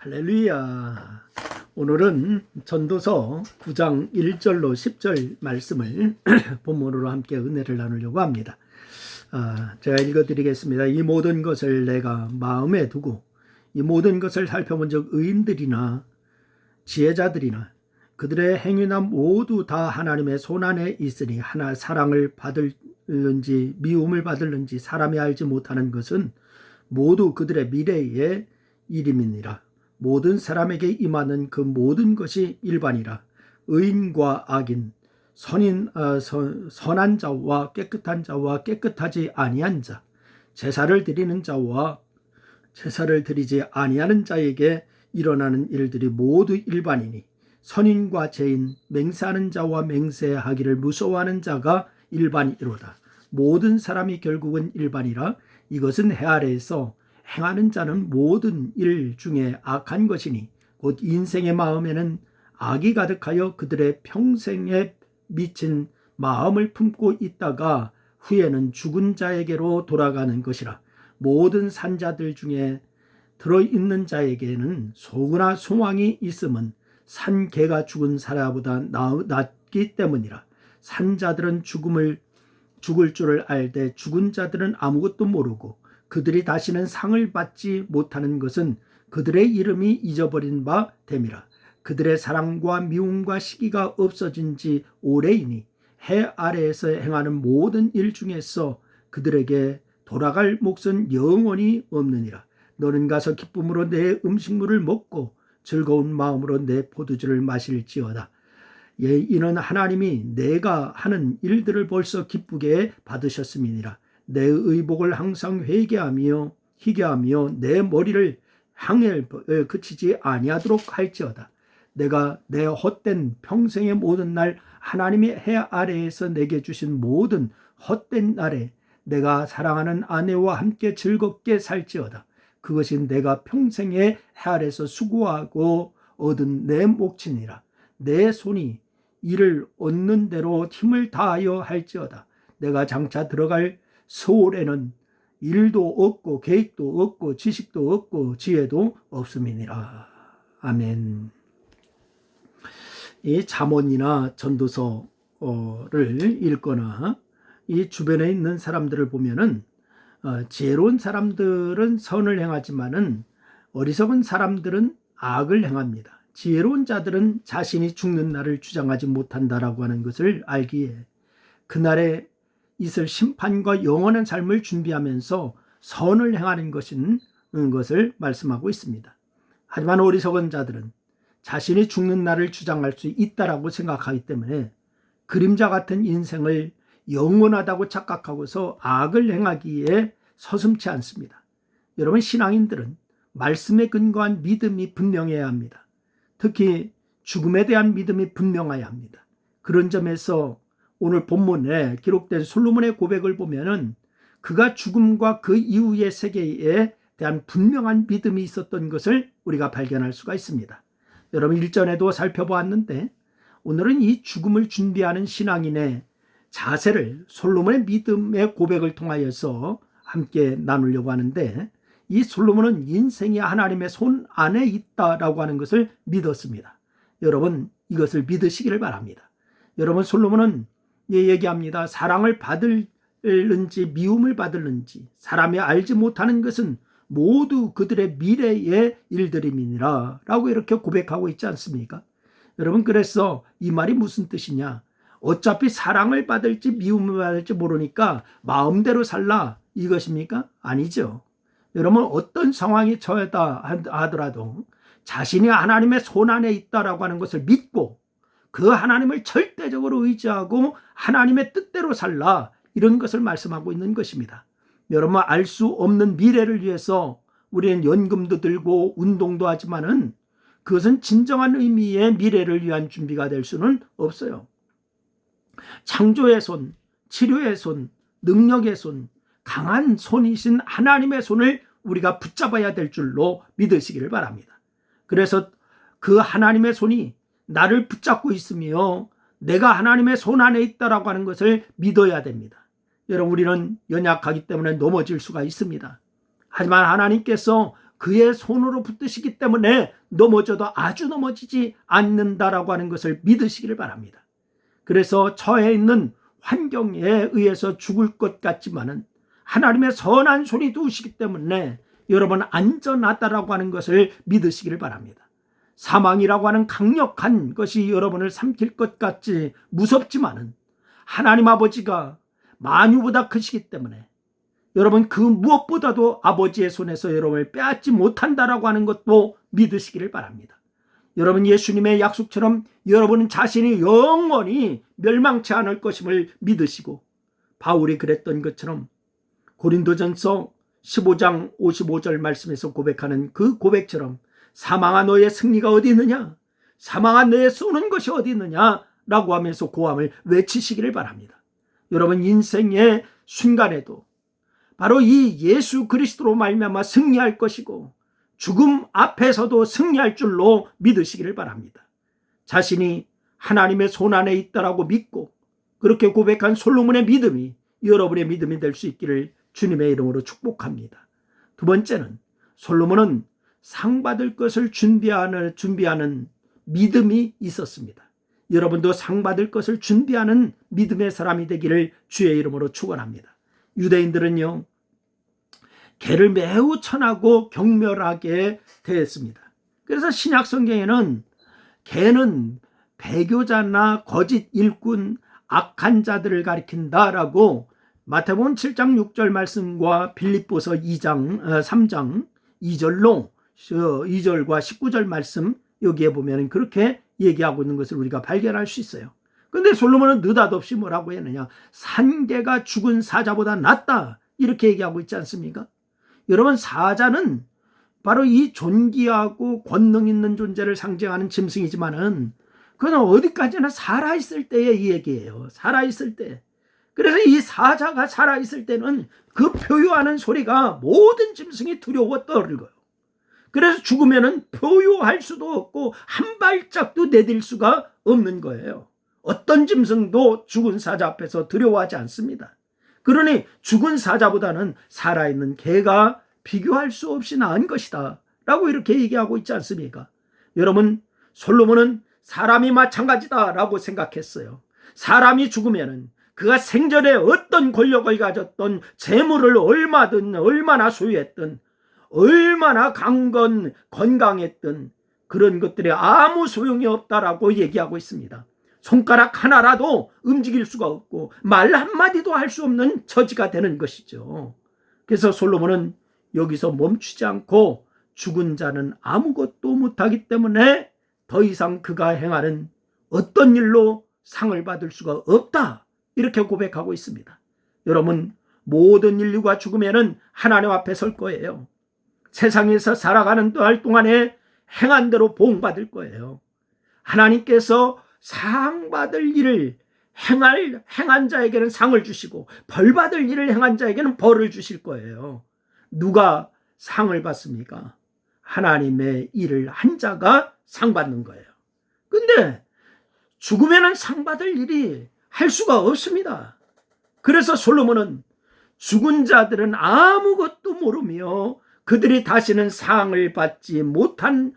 할렐루야. 오늘은 전도서 9장 1절로 10절 말씀을 본문으로 함께 은혜를 나누려고 합니다. 제가 읽어드리겠습니다. 이 모든 것을 내가 마음에 두고 이 모든 것을 살펴본 적 의인들이나 지혜자들이나 그들의 행위나 모두 다 하나님의 손안에 있으니 하나 사랑을 받을는지 미움을 받을는지 사람이 알지 못하는 것은 모두 그들의 미래의 일임이니라. 모든 사람에게 임하는 그 모든 것이 일반이라. 의인과 악인, 선한 자와 깨끗한 자와 깨끗하지 아니한 자, 제사를 드리는 자와 제사를 드리지 아니하는 자에게 일어나는 일들이 모두 일반이니 선인과 죄인, 맹세하는 자와 맹세하기를 무서워하는 자가 일반이로다. 모든 사람이 결국은 일반이라. 이것은 해 아래에서 행하는 자는 모든 일 중에 악한 것이니 곧 인생의 마음에는 악이 가득하여 그들의 평생에 미친 마음을 품고 있다가 후에는 죽은 자에게로 돌아가는 것이라. 모든 산자들 중에 들어있는 자에게는 소구나 소망이 있음은 산 개가 죽은 사라보다 낫기 때문이라. 산자들은 죽을 줄을 알되 죽은 자들은 아무것도 모르고 그들이 다시는 상을 받지 못하는 것은 그들의 이름이 잊어버린 바 됨이라. 그들의 사랑과 미움과 시기가 없어진 지 오래이니 해 아래에서 행하는 모든 일 중에서 그들에게 돌아갈 몫은 영원히 없느니라. 너는 가서 기쁨으로 내 음식물을 먹고 즐거운 마음으로 내 포도주를 마실지어다. 이는 하나님이 내가 하는 일들을 벌써 기쁘게 받으셨음이니라. 내 의복을 항상 회개하며 희게하며 내 머리를 항해에 그치지 아니하도록 할지어다. 내가 내 헛된 평생의 모든 날 하나님이 해 아래에서 내게 주신 모든 헛된 날에 내가 사랑하는 아내와 함께 즐겁게 살지어다. 그것이 내가 평생에 해 아래에서 수고하고 얻은 내 몫이니라. 내 손이 이를 얻는 대로 힘을 다하여 할지어다. 내가 장차 들어갈 서울에는 일도 없고 계획도 없고 지식도 없고 지혜도 없음이니라. 아멘. 이 잠언이나 전도서를 읽거나 이 주변에 있는 사람들을 보면은 지혜로운 사람들은 선을 행하지만은 어리석은 사람들은 악을 행합니다. 지혜로운 자들은 자신이 죽는 날을 주장하지 못한다라고 하는 것을 알기에 그날에 있을 심판과 영원한 삶을 준비하면서 선을 행하는 것을 말씀하고 있습니다. 하지만 어리석은 자들은 자신이 죽는 날을 주장할 수 있다라고 생각하기 때문에 그림자 같은 인생을 영원하다고 착각하고서 악을 행하기에 서슴지 않습니다. 여러분, 신앙인들은 말씀에 근거한 믿음이 분명해야 합니다. 특히 죽음에 대한 믿음이 분명해야 합니다. 그런 점에서 오늘 본문에 기록된 솔로몬의 고백을 보면은 그가 죽음과 그 이후의 세계에 대한 분명한 믿음이 있었던 것을 우리가 발견할 수가 있습니다. 여러분, 일전에도 살펴보았는데 오늘은 이 죽음을 준비하는 신앙인의 자세를 솔로몬의 믿음의 고백을 통하여서 함께 나누려고 하는데, 이 솔로몬은 인생이 하나님의 손 안에 있다라고 하는 것을 믿었습니다. 여러분, 이것을 믿으시기를 바랍니다. 여러분, 솔로몬은 얘기합니다. 사랑을 받을는지 미움을 받을는지 사람이 알지 못하는 것은 모두 그들의 미래의 일들임이니라 라고 이렇게 고백하고 있지 않습니까? 여러분, 그래서 이 말이 무슨 뜻이냐? 어차피 사랑을 받을지 미움을 받을지 모르니까 마음대로 살라 이것입니까? 아니죠. 여러분, 어떤 상황이 처하다 하더라도 자신이 하나님의 손안에 있다라고 하는 것을 믿고 그 하나님을 절대적으로 의지하고 하나님의 뜻대로 살라, 이런 것을 말씀하고 있는 것입니다. 여러분, 알 수 없는 미래를 위해서 우리는 연금도 들고 운동도 하지만은 그것은 진정한 의미의 미래를 위한 준비가 될 수는 없어요. 창조의 손, 치료의 손, 능력의 손, 강한 손이신 하나님의 손을 우리가 붙잡아야 될 줄로 믿으시기를 바랍니다. 그래서 그 하나님의 손이 나를 붙잡고 있으며 내가 하나님의 손 안에 있다라고 하는 것을 믿어야 됩니다. 여러분, 우리는 연약하기 때문에 넘어질 수가 있습니다. 하지만 하나님께서 그의 손으로 붙드시기 때문에 넘어져도 아주 넘어지지 않는다라고 하는 것을 믿으시기를 바랍니다. 그래서 처해 있는 환경에 의해서 죽을 것 같지만은 하나님의 선한 손이 두시기 때문에 여러분 안전하다라고 하는 것을 믿으시기를 바랍니다. 사망이라고 하는 강력한 것이 여러분을 삼킬 것 같지 무섭지만은 하나님 아버지가 만유보다 크시기 때문에 여러분 그 무엇보다도 아버지의 손에서 여러분을 빼앗지 못한다라고 하는 것도 믿으시기를 바랍니다. 여러분 예수님의 약속처럼 여러분은 자신이 영원히 멸망치 않을 것임을 믿으시고 바울이 그랬던 것처럼 고린도전서 15장 55절 말씀에서 고백하는 그 고백처럼 사망아 너의 승리가 어디 있느냐, 사망아 너의 쏘는 것이 어디 있느냐 라고 하면서 고함을 외치시기를 바랍니다. 여러분 인생의 순간에도 바로 이 예수 그리스도로 말미암아 승리할 것이고 죽음 앞에서도 승리할 줄로 믿으시기를 바랍니다. 자신이 하나님의 손안에 있다라고 믿고 그렇게 고백한 솔로몬의 믿음이 여러분의 믿음이 될 수 있기를 주님의 이름으로 축복합니다. 두 번째는 솔로몬은 상 받을 것을 준비하는 믿음이 있었습니다. 여러분도 상 받을 것을 준비하는 믿음의 사람이 되기를 주의 이름으로 축원합니다. 유대인들은요, 개를 매우 천하고 경멸하게 대했습니다. 그래서 신약 성경에는 개는 배교자나 거짓 일꾼, 악한 자들을 가리킨다라고 마태복음 7장 6절 말씀과 빌립보서 3장 2절과 19절 말씀 여기에 보면 그렇게 얘기하고 있는 것을 우리가 발견할 수 있어요. 그런데 솔로몬은 느닷없이 뭐라고 했느냐, 산개가 죽은 사자보다 낫다 이렇게 얘기하고 있지 않습니까? 여러분 사자는 바로 이 존귀하고 권능 있는 존재를 상징하는 짐승이지만은 그건 어디까지나 살아있을 때의 이 얘기예요. 살아있을 때. 그래서 이 사자가 살아있을 때는 그 표효하는 소리가 모든 짐승이 두려워 떨어져요. 그래서 죽으면은 표효할 수도 없고 한 발짝도 내딜 수가 없는 거예요. 어떤 짐승도 죽은 사자 앞에서 두려워하지 않습니다. 그러니 죽은 사자보다는 살아있는 개가 비교할 수 없이 나은 것이다 라고 이렇게 얘기하고 있지 않습니까? 여러분 솔로몬은 사람이 마찬가지다 라고 생각했어요. 사람이 죽으면은 그가 생전에 어떤 권력을 가졌던 재물을 얼마나 소유했던 얼마나 건강했던 그런 것들이 아무 소용이 없다라고 얘기하고 있습니다. 손가락 하나라도 움직일 수가 없고 말 한마디도 할 수 없는 처지가 되는 것이죠. 그래서 솔로몬은 여기서 멈추지 않고 죽은 자는 아무것도 못하기 때문에 더 이상 그가 행하는 어떤 일로 상을 받을 수가 없다 이렇게 고백하고 있습니다. 여러분 모든 인류가 죽으면 하나님 앞에 설 거예요. 세상에서 살아가는 동안에 행한 대로 보응받을 거예요. 하나님께서 상 받을 일을 행한 자에게는 상을 주시고 벌 받을 일을 행한 자에게는 벌을 주실 거예요. 누가 상을 받습니까? 하나님의 일을 한 자가 상 받는 거예요. 근데 죽으면 상 받을 일이 할 수가 없습니다. 그래서 솔로몬은 죽은 자들은 아무것도 모르며 그들이 다시는 상을 받지 못하는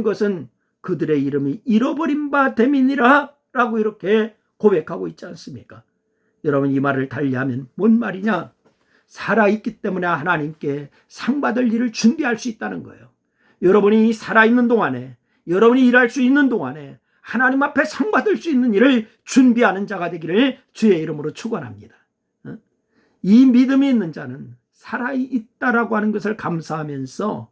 것은 그들의 이름이 잃어버린 바 됨이니라 라고 이렇게 고백하고 있지 않습니까? 여러분 이 말을 달리하면 뭔 말이냐? 살아있기 때문에 하나님께 상 받을 일을 준비할 수 있다는 거예요. 여러분이 살아있는 동안에 여러분이 일할 수 있는 동안에 하나님 앞에 상 받을 수 있는 일을 준비하는 자가 되기를 주의 이름으로 축원합니다. 이 믿음이 있는 자는 살아있다라고 하는 것을 감사하면서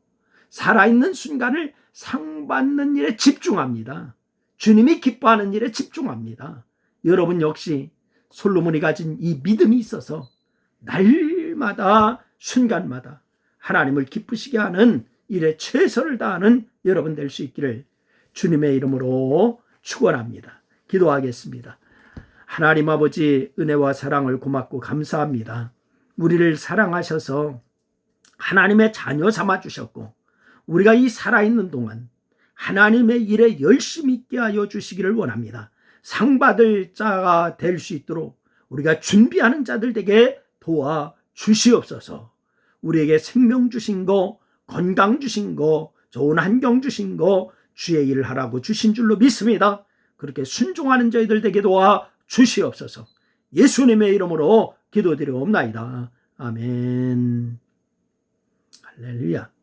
살아있는 순간을 상 받는 일에 집중합니다. 주님이 기뻐하는 일에 집중합니다. 여러분 역시 솔로몬이 가진 이 믿음이 있어서 날마다 순간마다 하나님을 기쁘시게 하는 일에 최선을 다하는 여러분 될 수 있기를 주님의 이름으로 축원합니다. 기도하겠습니다. 하나님 아버지 은혜와 사랑을 고맙고 감사합니다. 우리를 사랑하셔서 하나님의 자녀 삼아주셨고 우리가 이 살아있는 동안 하나님의 일에 열심히 있게 하여 주시기를 원합니다. 상 받을 자가 될 수 있도록 우리가 준비하는 자들 되게 도와 주시옵소서. 우리에게 생명 주신 거 건강 주신 거, 좋은 환경 주신 거, 주의 일을 하라고 주신 줄로 믿습니다. 그렇게 순종하는 저희들 되게 도와 주시옵소서. 예수님의 이름으로 기도드리옵나이다. 아멘. 할렐루야.